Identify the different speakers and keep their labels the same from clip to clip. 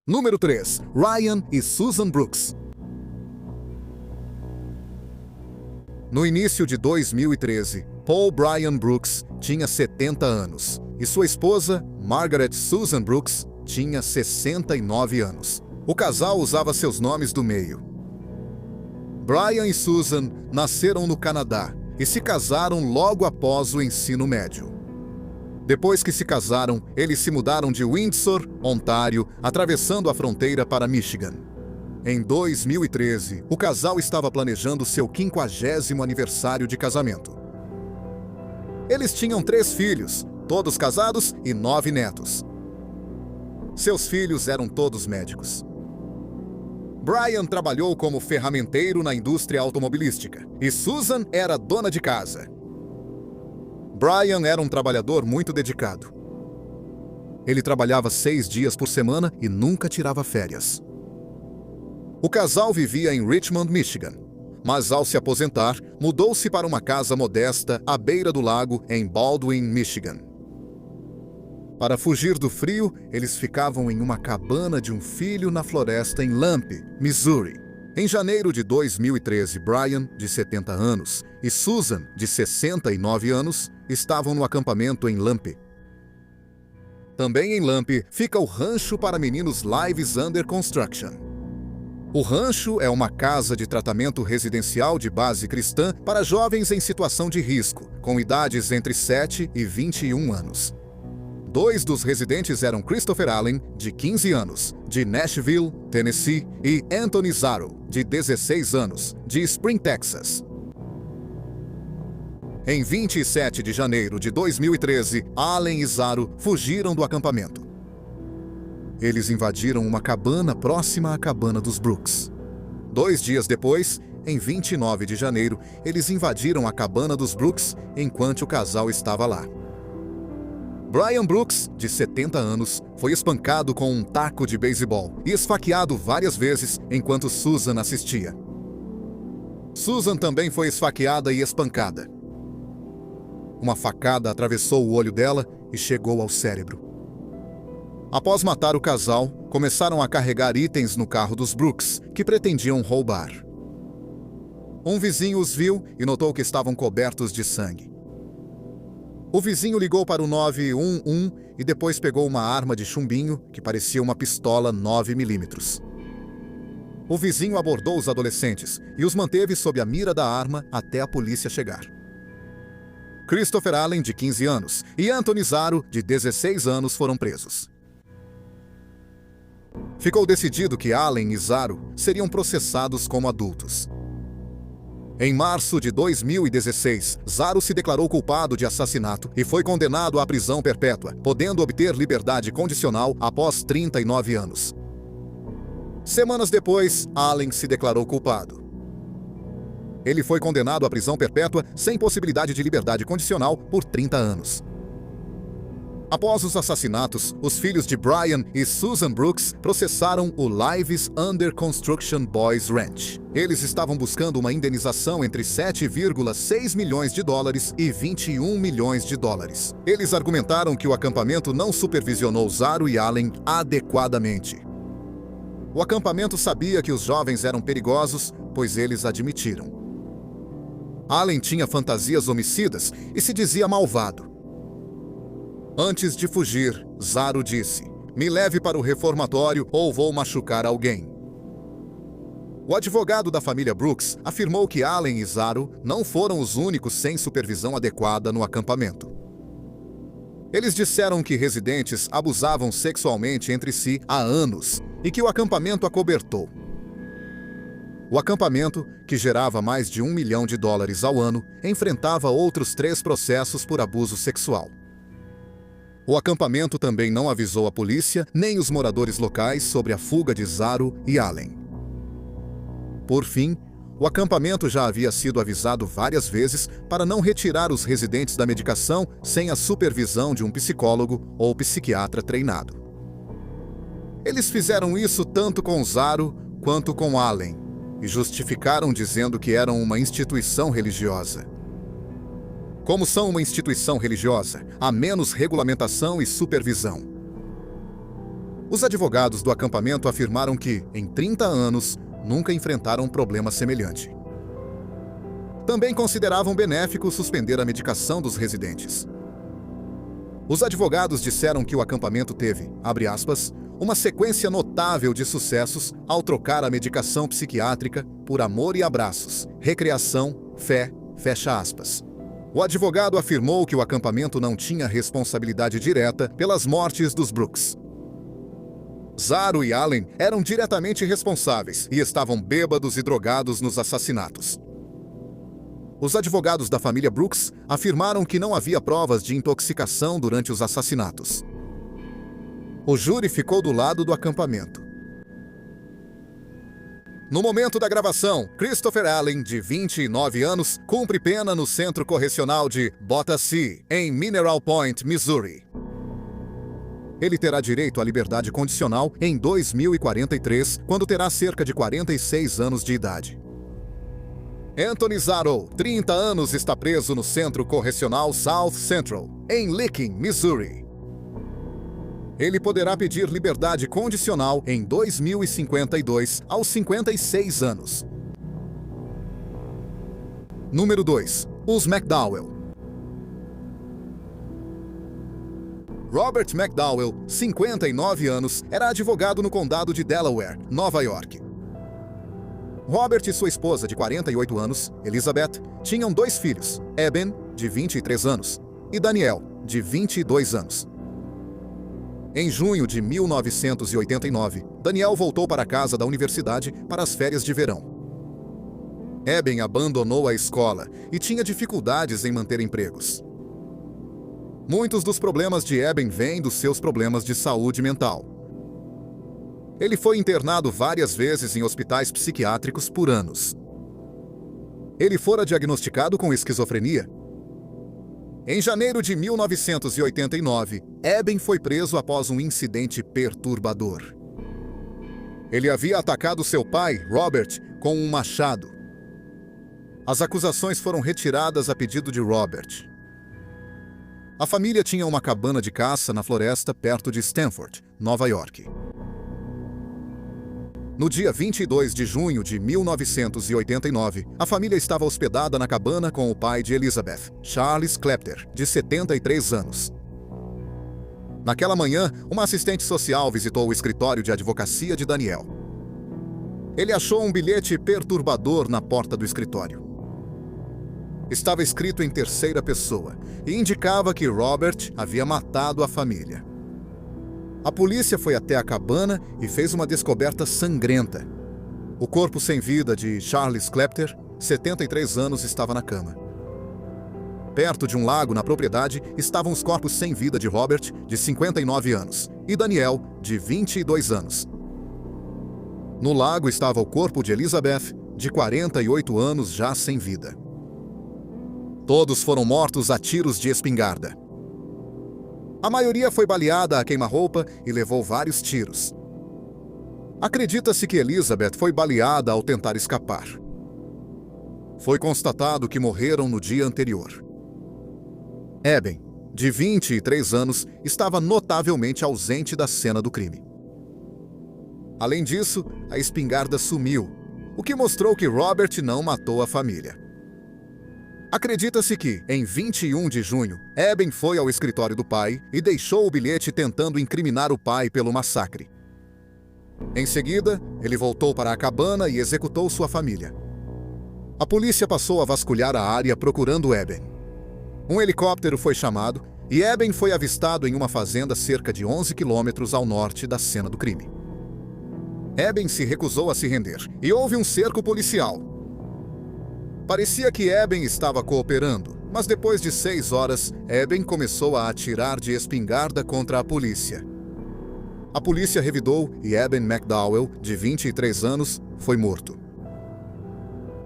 Speaker 1: Número 3. Ryan e Susan Brooks. No início de 2013, Paul Brian Brooks tinha 70 anos e sua esposa, Margaret Susan Brooks, tinha 69 anos. O casal usava seus nomes do meio. Brian e Susan nasceram no Canadá e se casaram logo após o ensino médio. Depois que se casaram, eles se mudaram de Windsor, Ontário, atravessando a fronteira para Michigan. Em 2013, o casal estava planejando seu 50º aniversário de casamento. Eles tinham 3 filhos, todos casados, e 9 netos. Seus filhos eram todos médicos. Brian trabalhou como ferramenteiro na indústria automobilística e Susan era dona de casa. Brian era um trabalhador muito dedicado. Ele trabalhava 6 dias por semana e nunca tirava férias. O casal vivia em Richmond, Michigan, mas ao se aposentar, mudou-se para uma casa modesta à beira do lago em Baldwin, Michigan. Para fugir do frio, eles ficavam em uma cabana de um filho na floresta em Lamp, Missouri. Em janeiro de 2013, Brian, de 70 anos, e Susan, de 69 anos, estavam no acampamento em Lamp. Também em Lamp fica o rancho para meninos Lives Under Construction. O rancho é uma casa de tratamento residencial de base cristã para jovens em situação de risco, com idades entre 7 e 21 anos. 2 dos residentes eram Christopher Allen, de 15 anos, de Nashville, Tennessee, e Anthony Zaro, de 16 anos, de Spring, Texas. Em 27 de janeiro de 2013, Allen e Zaro fugiram do acampamento. Eles invadiram uma cabana próxima à cabana dos Brooks. 2 dias depois, em 29 de janeiro, eles invadiram a cabana dos Brooks enquanto o casal estava lá. Brian Brooks, de 70 anos, foi espancado com um taco de beisebol e esfaqueado várias vezes enquanto Susan assistia. Susan também foi esfaqueada e espancada. Uma facada atravessou o olho dela e chegou ao cérebro. Após matar o casal, começaram a carregar itens no carro dos Brooks, que pretendiam roubar. Um vizinho os viu e notou que estavam cobertos de sangue. O vizinho ligou para o 911 e depois pegou uma arma de chumbinho que parecia uma pistola 9mm. O vizinho abordou os adolescentes e os manteve sob a mira da arma até a polícia chegar. Christopher Allen, de 15 anos, e Anthony Zaro, de 16 anos, foram presos. Ficou decidido que Allen e Zaro seriam processados como adultos. Em março de 2016, Zaro se declarou culpado de assassinato e foi condenado à prisão perpétua, podendo obter liberdade condicional após 39 anos. Semanas depois, Allen se declarou culpado. Ele foi condenado à prisão perpétua sem possibilidade de liberdade condicional por 30 anos. Após os assassinatos, os filhos de Brian e Susan Brooks processaram o Lives Under Construction Boys Ranch. Eles estavam buscando uma indenização entre 7,6 milhões de dólares e 21 milhões de dólares. Eles argumentaram que o acampamento não supervisionou Zaro e Allen adequadamente. O acampamento sabia que os jovens eram perigosos, pois eles admitiram. Allen tinha fantasias homicidas e se dizia malvado. Antes de fugir, Zaro disse: "Me leve para o reformatório ou vou machucar alguém." O advogado da família Brooks afirmou que Allen e Zaro não foram os únicos sem supervisão adequada no acampamento. Eles disseram que residentes abusavam sexualmente entre si há anos e que o acampamento acobertou. O acampamento, que gerava mais de $1 milhão ao ano, enfrentava outros 3 processos por abuso sexual. O acampamento também não avisou a polícia nem os moradores locais sobre a fuga de Zaro e Allen. Por fim, o acampamento já havia sido avisado várias vezes para não retirar os residentes da medicação sem a supervisão de um psicólogo ou psiquiatra treinado. Eles fizeram isso tanto com Zaro quanto com Allen e justificaram dizendo que eram uma instituição religiosa. Como são uma instituição religiosa, há menos regulamentação e supervisão. Os advogados do acampamento afirmaram que, em 30 anos, nunca enfrentaram um problema semelhante. Também consideravam benéfico suspender a medicação dos residentes. Os advogados disseram que o acampamento teve, abre aspas, uma sequência notável de sucessos ao trocar a medicação psiquiátrica por amor e abraços, recreação, fé, fecha aspas. O advogado afirmou que o acampamento não tinha responsabilidade direta pelas mortes dos Brooks. Zaro e Allen eram diretamente responsáveis e estavam bêbados e drogados nos assassinatos. Os advogados da família Brooks afirmaram que não havia provas de intoxicação durante os assassinatos. O júri ficou do lado do acampamento. No momento da gravação, Christopher Allen, de 29 anos, cumpre pena no Centro Correcional de Bottasee, em Mineral Point, Missouri. Ele terá direito à liberdade condicional em 2043, quando terá cerca de 46 anos de idade. Anthony Zaro, 30 anos, está preso no Centro Correcional South Central, em Licking, Missouri. Ele poderá pedir liberdade condicional em 2052, aos 56 anos. Número 2. Os McDowell. Robert McDowell, 59 anos, era advogado no condado de Delaware, Nova York. Robert e sua esposa, de 48 anos, Elizabeth, tinham 2 filhos, Eben, de 23 anos, e Daniel, de 22 anos. Em junho de 1989, Daniel voltou para casa da universidade para as férias de verão. Eben abandonou a escola e tinha dificuldades em manter empregos. Muitos dos problemas de Eben vêm dos seus problemas de saúde mental. Ele foi internado várias vezes em hospitais psiquiátricos por anos. Ele fora diagnosticado com esquizofrenia. Em janeiro de 1989, Eben foi preso após um incidente perturbador. Ele havia atacado seu pai, Robert, com um machado. As acusações foram retiradas a pedido de Robert. A família tinha uma cabana de caça na floresta perto de Stanford, Nova York. No dia 22 de junho de 1989, a família estava hospedada na cabana com o pai de Elizabeth, Charles Klepter, de 73 anos. Naquela manhã, uma assistente social visitou o escritório de advocacia de Daniel. Ele achou um bilhete perturbador na porta do escritório. Estava escrito em terceira pessoa e indicava que Robert havia matado a família. A polícia foi até a cabana e fez uma descoberta sangrenta. O corpo sem vida de Charles Klepter, 73 anos, estava na cama. Perto de um lago na propriedade estavam os corpos sem vida de Robert, de 59 anos, e Daniel, de 22 anos. No lago estava o corpo de Elizabeth, de 48 anos, já sem vida. Todos foram mortos a tiros de espingarda. A maioria foi baleada a queima-roupa e levou vários tiros. Acredita-se que Elizabeth foi baleada ao tentar escapar. Foi constatado que morreram no dia anterior. Eben, de 23 anos, estava notavelmente ausente da cena do crime. Além disso, a espingarda sumiu, o que mostrou que Robert não matou a família. Acredita-se que, em 21 de junho, Eben foi ao escritório do pai e deixou o bilhete tentando incriminar o pai pelo massacre. Em seguida, ele voltou para a cabana e executou sua família. A polícia passou a vasculhar a área procurando Eben. Um helicóptero foi chamado e Eben foi avistado em uma fazenda cerca de 11 quilômetros ao norte da cena do crime. Eben se recusou a se render e houve um cerco policial. Parecia que Eben estava cooperando, mas depois de 6 horas, Eben começou a atirar de espingarda contra a polícia. A polícia revidou e Eben McDowell, de 23 anos, foi morto.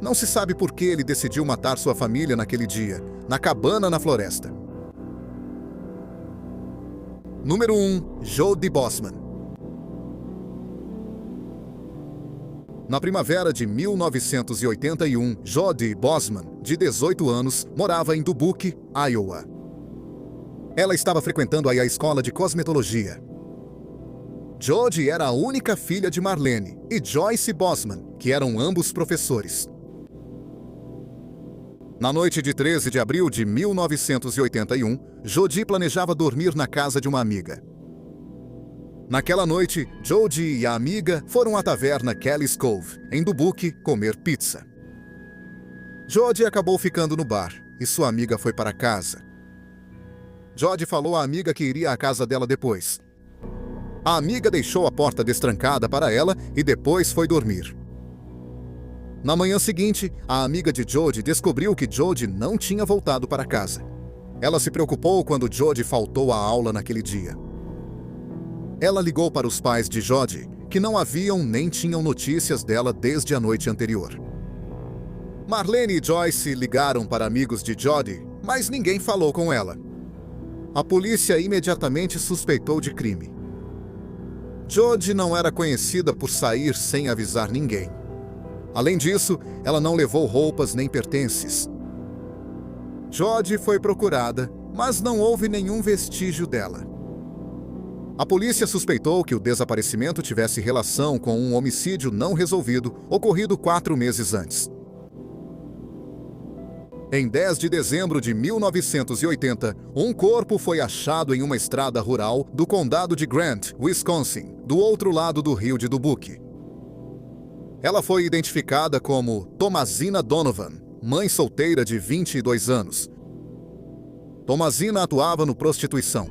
Speaker 1: Não se sabe por que ele decidiu matar sua família naquele dia, na cabana na floresta. Número 1. Jody Bosman. Na primavera de 1981, Jody Bosman, de 18 anos, morava em Dubuque, Iowa. Ela estava frequentando aí a escola de cosmetologia. Jodie era a única filha de Marlene e Joyce Bosman, que eram ambos professores. Na noite de 13 de abril de 1981, Jodie planejava dormir na casa de uma amiga. Naquela noite, Jodie e a amiga foram à taverna Kelly's Cove, em Dubuque, comer pizza. Jodie acabou ficando no bar e sua amiga foi para casa. Jodie falou à amiga que iria à casa dela depois. A amiga deixou a porta destrancada para ela e depois foi dormir. Na manhã seguinte, a amiga de Jodie descobriu que Jodie não tinha voltado para casa. Ela se preocupou quando Jodie faltou à aula naquele dia. Ela ligou para os pais de Jodie, que não haviam nem tinham notícias dela desde a noite anterior. Marlene e Joyce ligaram para amigos de Jodie, mas ninguém falou com ela. A polícia imediatamente suspeitou de crime. Jodie não era conhecida por sair sem avisar ninguém. Além disso, ela não levou roupas nem pertences. Jodie foi procurada, mas não houve nenhum vestígio dela. A polícia suspeitou que o desaparecimento tivesse relação com um homicídio não resolvido ocorrido 4 meses antes. Em 10 de dezembro de 1980, um corpo foi achado em uma estrada rural do condado de Grant, Wisconsin, do outro lado do rio de Dubuque. Ela foi identificada como Thomasina Donovan, mãe solteira de 22 anos. Thomasina atuava no prostituição.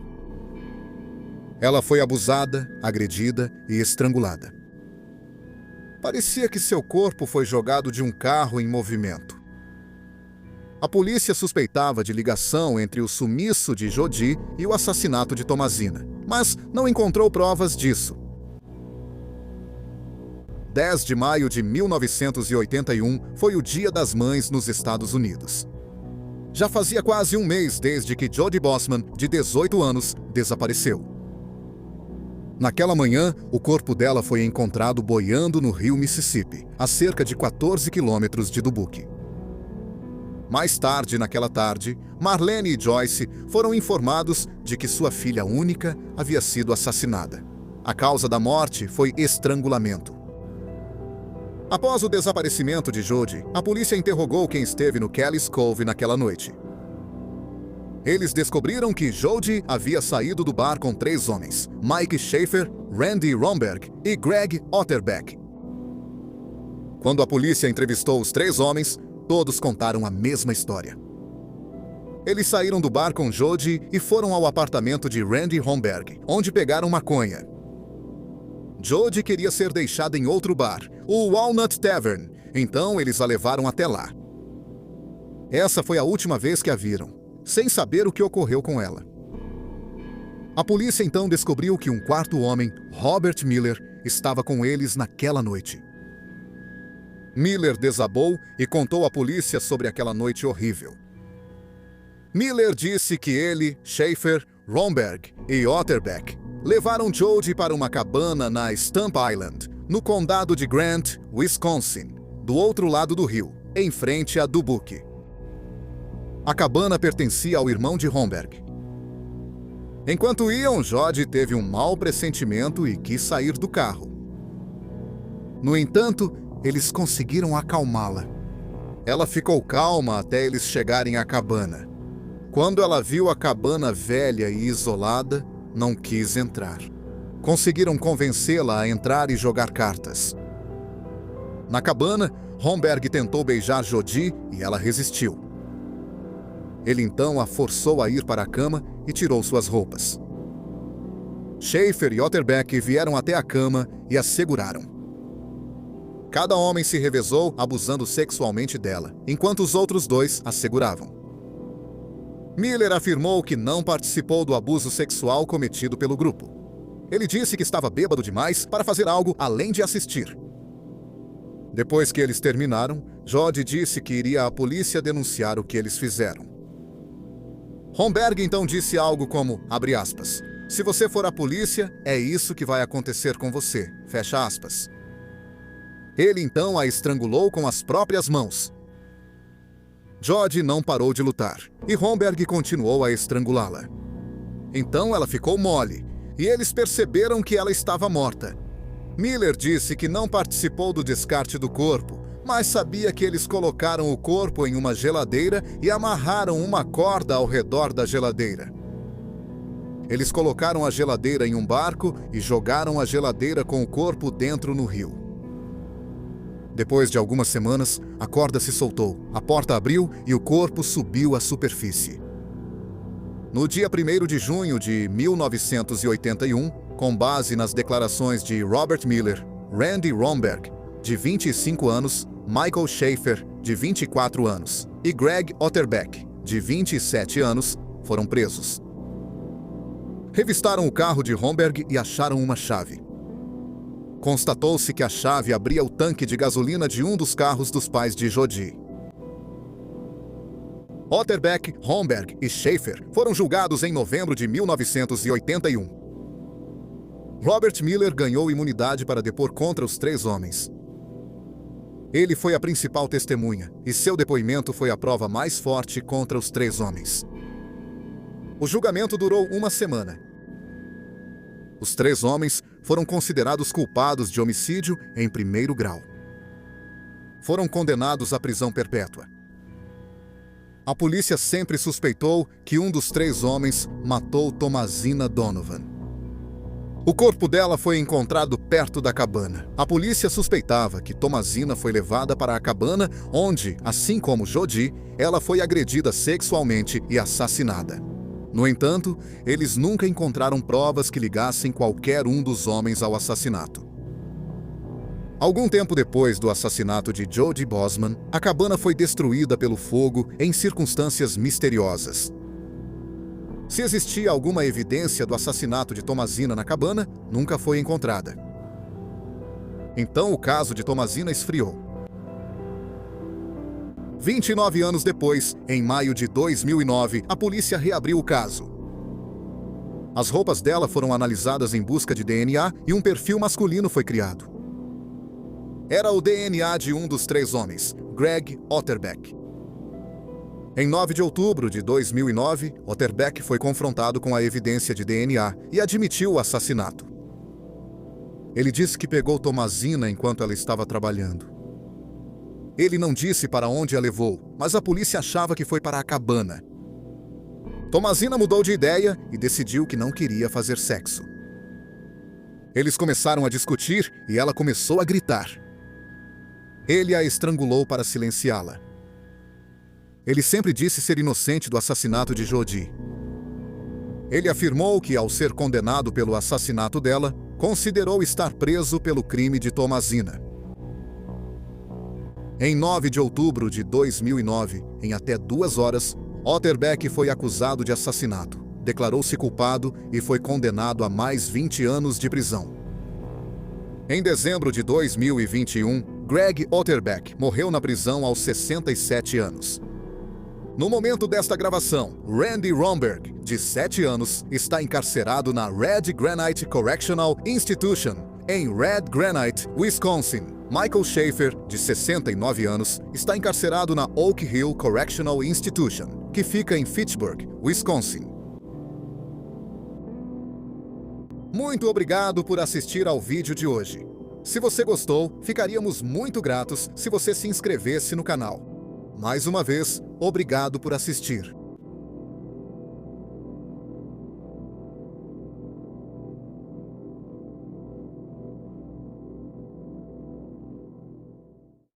Speaker 1: Ela foi abusada, agredida e estrangulada. Parecia que seu corpo foi jogado de um carro em movimento. A polícia suspeitava de ligação entre o sumiço de Jodie e o assassinato de Thomasina, mas não encontrou provas disso. 10 de maio de 1981 foi o Dia das Mães nos Estados Unidos. Já fazia quase um mês desde que Jodie Bosman, de 18 anos, desapareceu. Naquela manhã, o corpo dela foi encontrado boiando no rio Mississippi, a cerca de 14 quilômetros de Dubuque. Mais tarde, naquela tarde, Marlene e Joyce foram informados de que sua filha única havia sido assassinada. A causa da morte foi estrangulamento. Após o desaparecimento de Jodie, a polícia interrogou quem esteve no Kelly's Cove naquela noite. Eles descobriram que Jodie havia saído do bar com 3 homens: Mike Schaefer, Randy Romberg e Greg Otterbeck. Quando a polícia entrevistou os 3 homens, todos contaram a mesma história. Eles saíram do bar com Jodie e foram ao apartamento de Randy Romberg, onde pegaram maconha. Jodie queria ser deixada em outro bar, o Walnut Tavern, então eles a levaram até lá. Essa foi a última vez que a viram, sem saber o que ocorreu com ela. A polícia então descobriu que um quarto homem, Robert Miller, estava com eles naquela noite. Miller desabou e contou à polícia sobre aquela noite horrível. Miller disse que ele, Schaefer, Romberg e Otterbeck levaram Jodie para uma cabana na Stump Island, no condado de Grant, Wisconsin, do outro lado do rio, em frente a Dubuque. A cabana pertencia ao irmão de Romberg. Enquanto iam, Jodie teve um mau pressentimento e quis sair do carro. No entanto, eles conseguiram acalmá-la. Ela ficou calma até eles chegarem à cabana. Quando ela viu a cabana velha e isolada, não quis entrar. Conseguiram convencê-la a entrar e jogar cartas. Na cabana, Romberg tentou beijar Jodie e ela resistiu. Ele então a forçou a ir para a cama e tirou suas roupas. Schaefer e Otterbeck vieram até a cama e a seguraram. Cada homem se revezou abusando sexualmente dela, enquanto os outros 2 a seguravam. Miller afirmou que não participou do abuso sexual cometido pelo grupo. Ele disse que estava bêbado demais para fazer algo além de assistir. Depois que eles terminaram, Jodie disse que iria à polícia denunciar o que eles fizeram. Romberg então disse algo como, abre aspas, se você for à polícia, é isso que vai acontecer com você, fecha aspas. Ele então a estrangulou com as próprias mãos. Jodie não parou de lutar, e Romberg continuou a estrangulá-la. Então ela ficou mole, e eles perceberam que ela estava morta. Miller disse que não participou do descarte do corpo, mas sabia que eles colocaram o corpo em uma geladeira e amarraram uma corda ao redor da geladeira. Eles colocaram a geladeira em um barco e jogaram a geladeira com o corpo dentro no rio. Depois de algumas semanas, a corda se soltou, a porta abriu e o corpo subiu à superfície. No dia 1º de junho de 1981, com base nas declarações de Robert Miller, Randy Romberg, de 25 anos, Michael Schaefer, de 24 anos, e Greg Otterbeck, de 27 anos, foram presos. Revistaram o carro de Romberg e acharam uma chave. Constatou-se que a chave abria o tanque de gasolina de um dos carros dos pais de Jodi. Otterbeck, Romberg e Schaefer foram julgados em novembro de 1981. Robert Miller ganhou imunidade para depor contra os 3 homens. Ele foi a principal testemunha, e seu depoimento foi a prova mais forte contra os 3 homens. O julgamento durou uma semana. Os 3 homens foram considerados culpados de homicídio em 1º grau. Foram condenados à prisão perpétua. A polícia sempre suspeitou que um dos 3 homens matou Thomasina Donovan. O corpo dela foi encontrado perto da cabana. A polícia suspeitava que Thomasina foi levada para a cabana, onde, assim como Jodi, ela foi agredida sexualmente e assassinada. No entanto, eles nunca encontraram provas que ligassem qualquer um dos homens ao assassinato. Algum tempo depois do assassinato de Jodi Bosman, a cabana foi destruída pelo fogo em circunstâncias misteriosas. Se existia alguma evidência do assassinato de Thomasina na cabana, nunca foi encontrada. Então o caso de Thomasina esfriou. 29 anos depois, em maio de 2009, a polícia reabriu o caso. As roupas dela foram analisadas em busca de DNA e um perfil masculino foi criado. Era o DNA de um dos 3 homens, Greg Otterbeck. Em 9 de outubro de 2009, Otterbeck foi confrontado com a evidência de DNA e admitiu o assassinato. Ele disse que pegou Thomasina enquanto ela estava trabalhando. Ele não disse para onde a levou, mas a polícia achava que foi para a cabana. Thomasina mudou de ideia e decidiu que não queria fazer sexo. Eles começaram a discutir e ela começou a gritar. Ele a estrangulou para silenciá-la. Ele sempre disse ser inocente do assassinato de Jodi. Ele afirmou que, ao ser condenado pelo assassinato dela, considerou estar preso pelo crime de Thomasina. Em 9 de outubro de 2009, em até 2 horas, Otterbeck foi acusado de assassinato, declarou-se culpado e foi condenado a mais 20 anos de prisão. Em dezembro de 2021, Greg Otterbeck morreu na prisão aos 67 anos. No momento desta gravação, Randy Romberg, de 7 anos, está encarcerado na Red Granite Correctional Institution, em Red Granite, Wisconsin. Michael Schaefer, de 69 anos, está encarcerado na Oak Hill Correctional Institution, que fica em Fitchburg, Wisconsin. Muito obrigado por assistir ao vídeo de hoje. Se você gostou, ficaríamos muito gratos se você se inscrevesse no canal. Mais uma vez, obrigado por assistir.